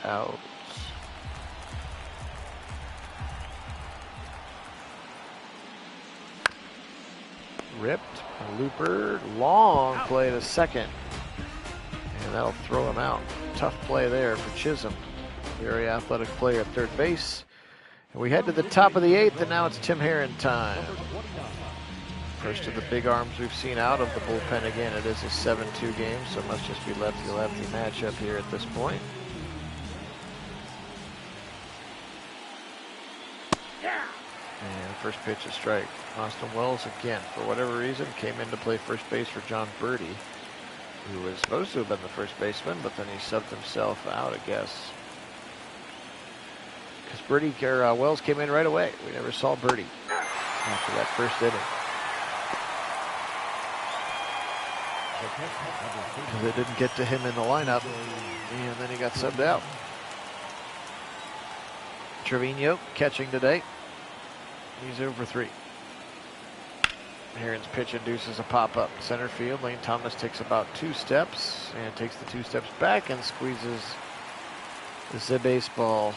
out. Ripped, a looper, long play to second. And that'll throw him out. Tough play there for Chisholm. Very athletic player at third base. And we head to the top of the 8th, and now it's Tim Herron time. First of the big arms we've seen out of the bullpen again. It is a 7-2 game, so it must just be lefty-lefty matchup here at this point. And first pitch a strike. Austin Wells again, for whatever reason, came in to play first base for John Birdie, who was supposed to have been the first baseman, but then he subbed himself out, I guess. Because Wells came in right away. We never saw Birdie after that first inning. Because it didn't get to him in the lineup, and then he got subbed out. Trevino catching today. He's 0 for 3. Heron's pitch induces a pop-up. Center field, Lane Thomas takes about 2 steps, and takes the 2 steps back and squeezes the baseball.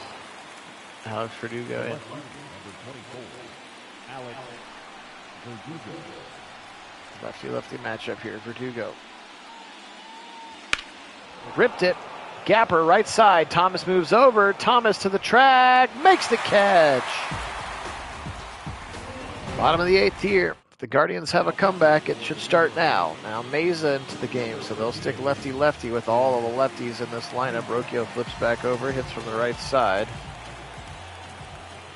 Alex Verdugo in. Lefty-lefty matchup here. Verdugo ripped it. Gapper right side. Thomas moves over. Thomas to the track. Makes the catch. Bottom of the 8th here. If the Guardians have a comeback, it should start now. Now Meza into the game, so they'll stick lefty-lefty with all of the lefties in this lineup. Rocchio flips back over, hits from the right side.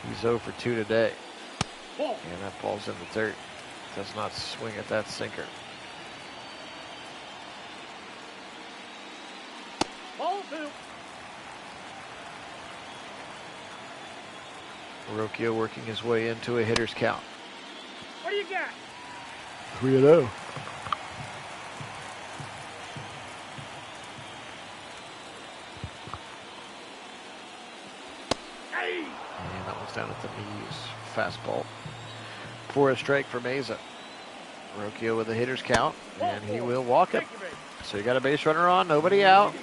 He's 0 for 2 today. And that ball's in the dirt. Does not swing at that sinker. Ball 2. Rocchio working his way into a hitter's count. What do you got? 3-0. Hey! And that one's down at the knees. Fastball. For a strike for Meza. Rocchio with a hitter's count, and he will walk it. So you got a base runner on, nobody out.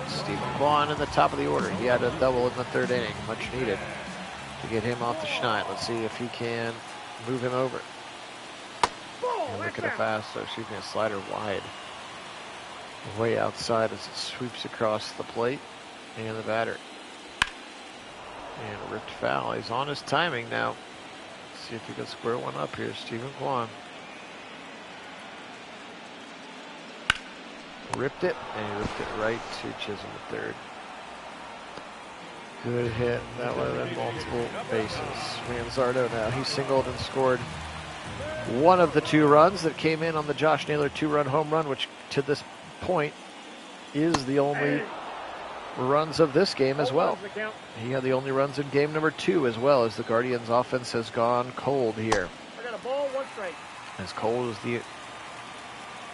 Stephen Kwan in the top of the order. He had a double in the 3rd inning, much needed to get him off the schneid. Let's see if he can move him over. And look at a slider wide. Way outside as it sweeps across the plate and the batter. And ripped foul. He's on his timing now. Let's see if he can square one up here. Stephen Kwan. Ripped it, and he ripped it right to Chisholm at 3rd. Good hit. That would have been multiple bases. Manzardo now. He singled and scored one of the 2 runs that came in on the Josh Naylor 2-run home run, which to this point is the only runs of this game as well. He had the only runs in game number 2 as well, as the Guardians offense has gone cold here. I got a ball, 1 strike. As cold as the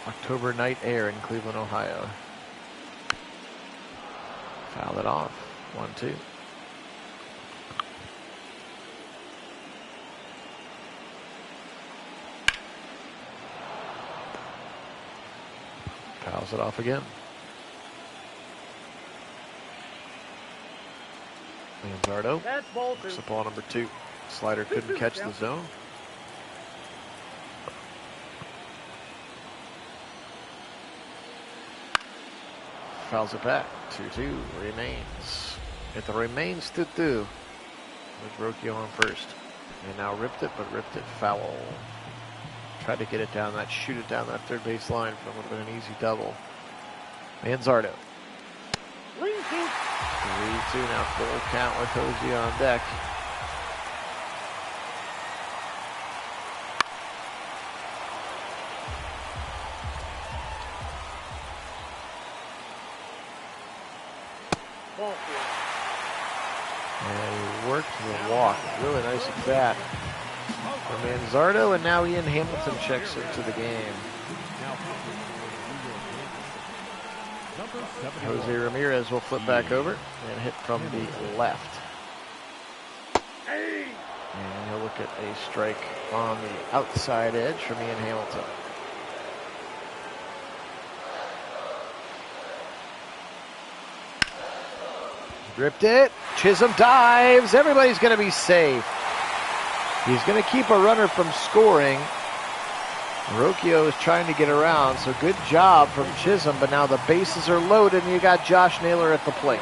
October night air in Cleveland, Ohio. Foul it off. 1-2. Fouls it off again. Manzardo That's ball 2. looks at ball number 2. Slider couldn't catch the zone. Fouls it back. 2-2 remains. It remains 2-2. With Rocchio on first. And now ripped it, but ripped it foul. Tried to get it down shoot it down that 3rd base line, but it would have been an easy double. Manzardo. 3-2. 3-2 now, full count with Hosey on deck. Ball 4. And he worked the walk. Really nice at bat for Manzardo, and now Ian Hamilton checks into the game. Jose Ramirez will flip back over and hit from the left. And he'll look at a strike on the outside edge from Ian Hamilton. Ripped it. Chisholm dives. Everybody's going to be safe. He's going to keep a runner from scoring. Rocchio is trying to get around, so good job from Chisholm, but now the bases are loaded and you got Josh Naylor at the plate.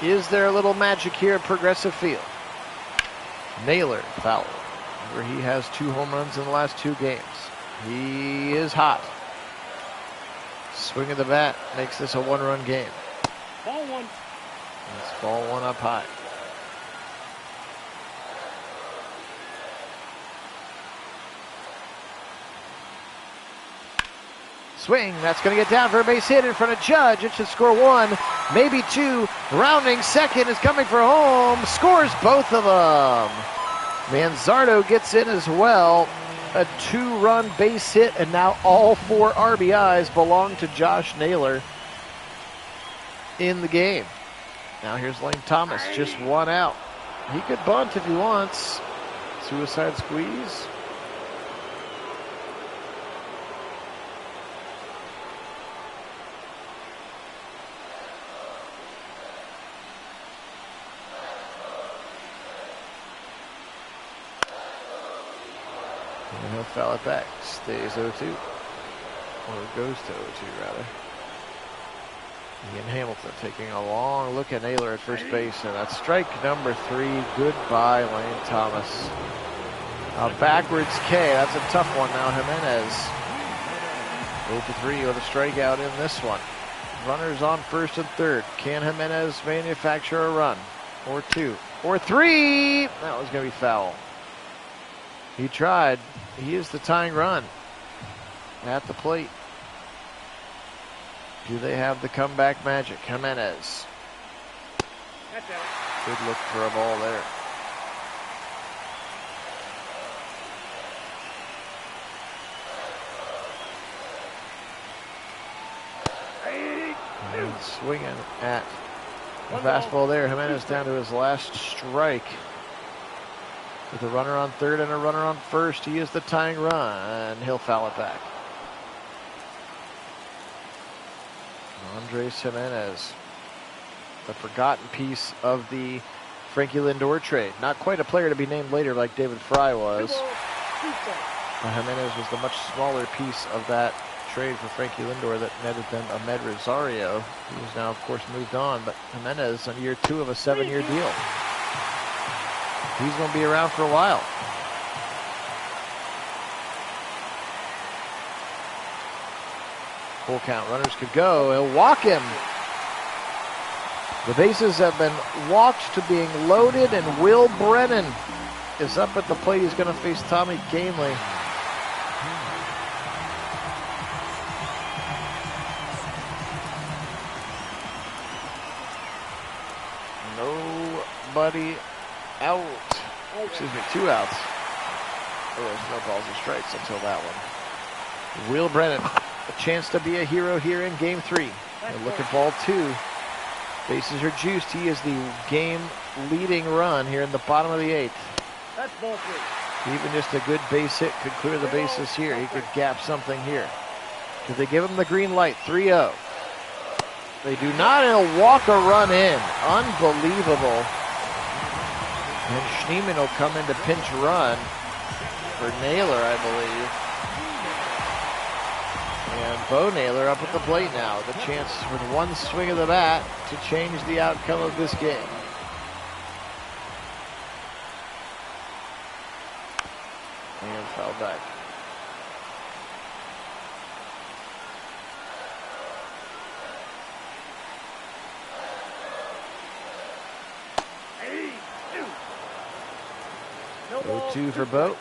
Is there a little magic here at Progressive Field? Naylor foul. where he has 2 home runs in the last 2 games. He is hot. Swing of the bat makes this a 1-run game. Ball 1. It's ball 1 up high. Swing, that's going to get down for a base hit in front of Judge. It should score 1, maybe 2. Rounding second is coming for home. Scores both of them. Manzardo gets in as well. A 2-run base hit, and now all 4 RBIs belong to Josh Naylor in the game. Now here's Lane Thomas, just 1 out. He could bunt if he wants. Suicide squeeze. And he'll foul it back. Stays 0-2. Or goes to 0-2, rather. Ian Hamilton taking a long look at Naylor at first base. And that's strike number 3. Goodbye, Lane Thomas. A backwards K. That's a tough one now. Jimenez 0-3 with a strikeout in this one. Runners on first and third. Can Jimenez manufacture a run? Or 2? Or 3? That was going to be foul. He tried. He is the tying run at the plate. Do they have the comeback magic? Jimenez. That's out. Good look for a ball there. And swinging at the fastball there. Jimenez down to his last strike. With a runner on third and a runner on first, he is the tying run, and he'll foul it back. Andres Jimenez, the forgotten piece of the Frankie Lindor trade. Not quite a player to be named later like David Fry was. But Jimenez was the much smaller piece of that trade for Frankie Lindor that netted them Ahmed Rosario, who's now, of course, moved on. But Jimenez on year 2 of a 7-year deal. He's going to be around for a while. Full count. Runners could go. He'll walk him. The bases have been walked to being loaded, and Will Brennan is up at the plate. He's going to face Tommy Kahnle. Nobody out. Excuse me, 2 outs. Oh, there's no balls and strikes until that one. Will Brennan, a chance to be a hero here in game 3. They're looking at ball 2. Bases are juiced. He is the game-leading run here in the bottom of the 8th. That's ball 3. Even just a good base hit could clear the bases here. He could gap something here. Do they give him the green light? 3-0. They do not, and he'll walk a run in. Unbelievable. And Schneemann will come in to pinch run for Naylor, I believe. And Bo Naylor up at the plate now. The chance with one swing of the bat to change the outcome of this game. And foul back. No ball. 0-2 for Bo.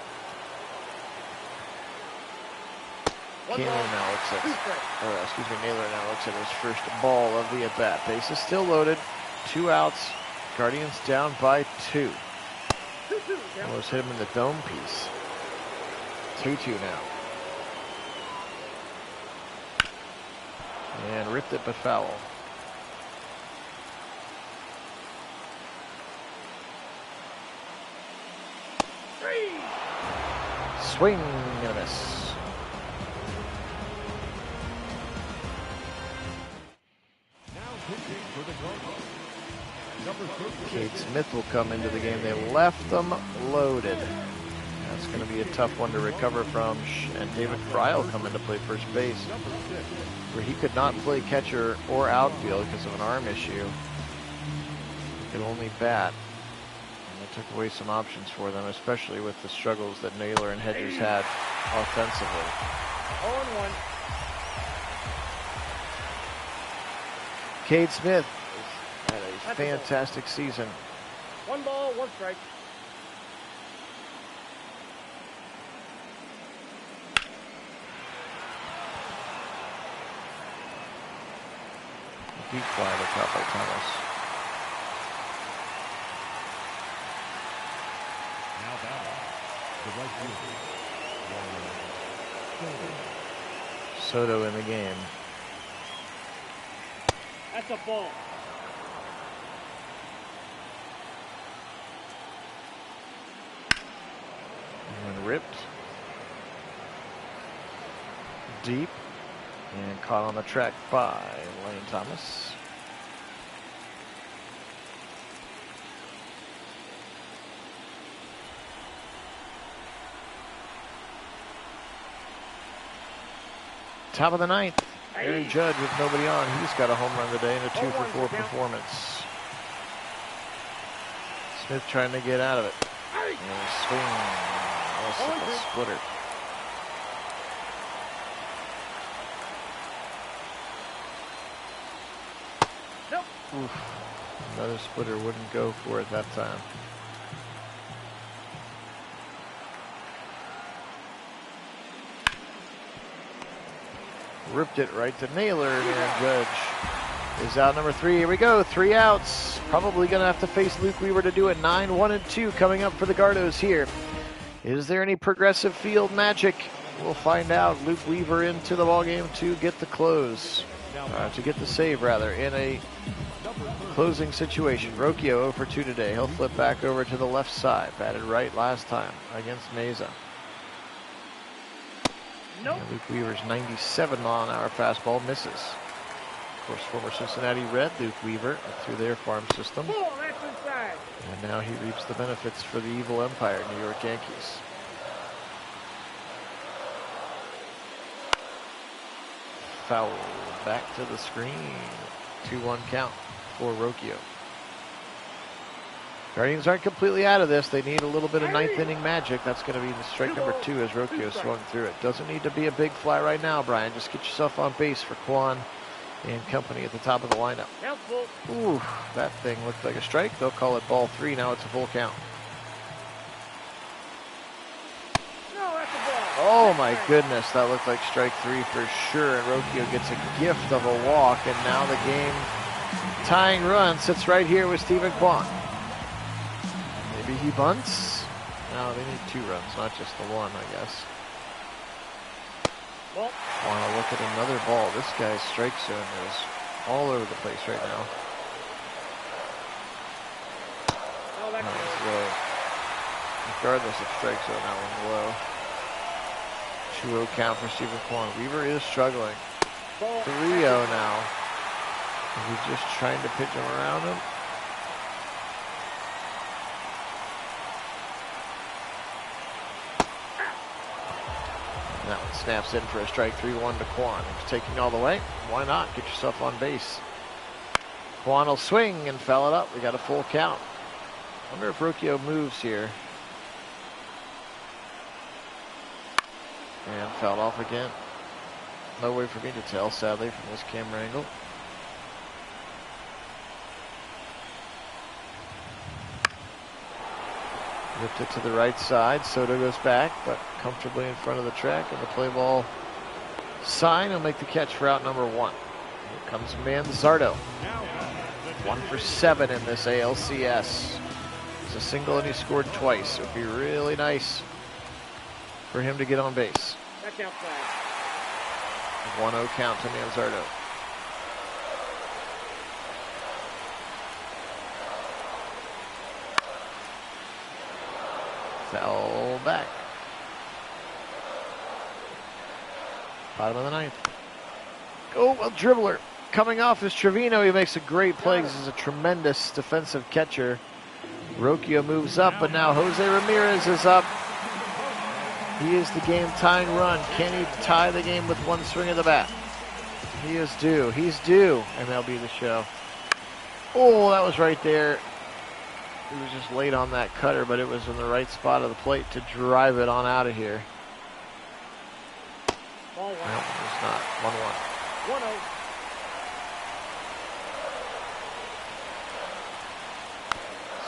Kahnle now looks at, Naylor now looks at his first ball of the at-bat. Base is still loaded. 2 outs. Guardians down by 2. Almost hit him in the dome piece. 2-2 now. And ripped it but foul. Swing and a miss. Cade Smith will come into the game. They left them loaded. That's going to be a tough one to recover from. And David Fry will come in to play first base, where he could not play catcher or outfield because of an arm issue. He could only bat. It took away some options for them, especially with the struggles that Naylor and Hedges had offensively. 0-1. Cade Smith had a fantastic season. 1 ball, 1 strike. Deep fly to caught by Thomas. Now batting, the right fielder. Soto in the game. That's a ball. And ripped. Deep. And caught on the track by Lane Thomas. Top of the ninth. Aaron Judge with nobody on. He's got a home run today and a 2-for-4 performance. Smith trying to get out of it. And swing. Almost like a splitter. Oof. Another splitter wouldn't go for it that time. Ripped it right to Naylor, and Judge is out number 3. Here we go, 3 outs. Probably going to have to face Luke Weaver to do it. 9-1-2 coming up for the Gardos here. Is there any progressive field magic? We'll find out. Luke Weaver into the ballgame to get the close. To get the save, rather, in a closing situation. Rocchio 0-for-2 today. He'll flip back over to the left side. Batted right last time against Meza. Nope. Luke Weaver's 97-mile-an-hour fastball misses. Of course, former Cincinnati Red Luke Weaver through their farm system. Ball, that's inside. And now he reaps the benefits for the evil empire, New York Yankees. Foul back to the screen. 2-1 count for Rocchio. Guardians aren't completely out of this. They need a little bit of ninth inning magic. That's going to be the strike number 2 as Rocchio swung through it. Doesn't need to be a big fly right now, Brian. Just get yourself on base for Kwan and company at the top of the lineup. Ooh, that thing looked like a strike. They'll call it ball 3. Now it's a full count. Oh my goodness, that looked like strike 3 for sure. And Rocchio gets a gift of a walk, and now the game tying run sits right here with Stephen Kwan. Maybe he bunts? No, they need 2 runs, not just the 1, I guess. Want to look at another ball. This guy's strike zone is all over the place right now. No, it's low. Regardless of strike zone, that one's low. 2-0 count for Stephen Kwan. Weaver is struggling. 3-0 now. Is he just trying to pitch him around him? And that one snaps in for a strike. 3-1 to Kwan. He's taking all the way. Why not? Get yourself on base. Kwan will swing and foul it up. We got a full count. Wonder if Rocchio moves here. And fouled off again. No way for me to tell, sadly, from this camera angle. Ripped it to the right side. Soto goes back, but comfortably in front of the track. And the play ball sign will make the catch for out number 1. Here comes Manzardo. 1 for 7 in this ALCS. It's a single and he scored twice. It would be really nice for him to get on base. 1-0 count to Manzardo. Foul back. Bottom of the 9th. Oh, a dribbler. Coming off is Trevino. He makes a great play. This is a tremendous defensive catcher. Rocchio moves up, but now Jose Ramirez is up. He is the game-tying run. Can he tie the game with 1 swing of the bat? He is due. He's due. MLB The Show. Oh, that was right there. He was just late on that cutter, but it was in the right spot of the plate to drive it on out of here. Ball 1. No, it's not. 1-1.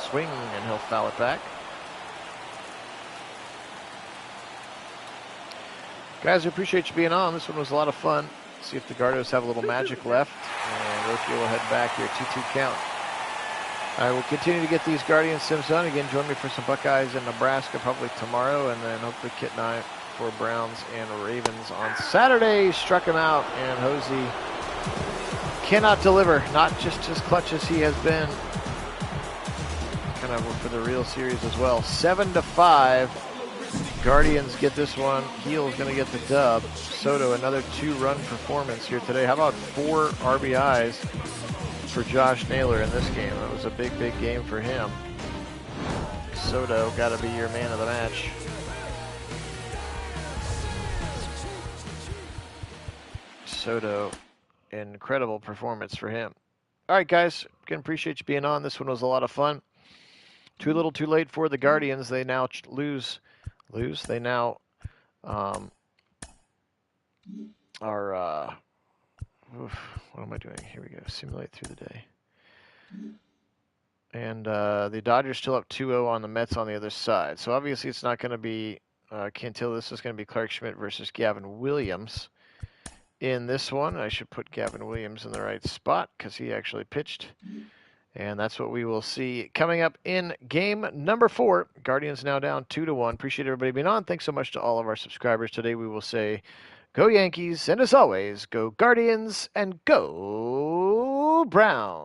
1-0. Swing, and he'll foul it back. Guys, we appreciate you being on. This one was a lot of fun. See if the Gardos have a little magic left. And Rochi will head back here. 2-2 count. I will continue to get these Guardian Sims done. Again, join me for some Buckeyes in Nebraska probably tomorrow. And then hopefully Kit Nagy for Browns and Ravens on Saturday. Struck him out. And Hosey cannot deliver. Not just as clutch as he has been. Kind of for the real series as well. 7-5. Guardians get this one. Heel's going to get the dub. Soto, another 2-run performance here today. How about 4 RBIs for Josh Naylor in this game? That was a big, big game for him. Soto got to be your man of the match. Soto, incredible performance for him. All right, guys. Again, appreciate you being on. This one was a lot of fun. Too little, too late for the Guardians. They now lose. They now are. What am I doing? Here we go. Simulate through the day. And the Dodgers still up 2-0 on the Mets on the other side. So obviously it's not going to be Cantillo. This is going to be Clark Schmidt versus Gavin Williams in this one. I should put Gavin Williams in the right spot because he actually pitched. And that's what we will see coming up in game number 4. Guardians now down 2-1. Appreciate everybody being on. Thanks so much to all of our subscribers. Today we will say, go Yankees, and as always, go Guardians, and go Browns.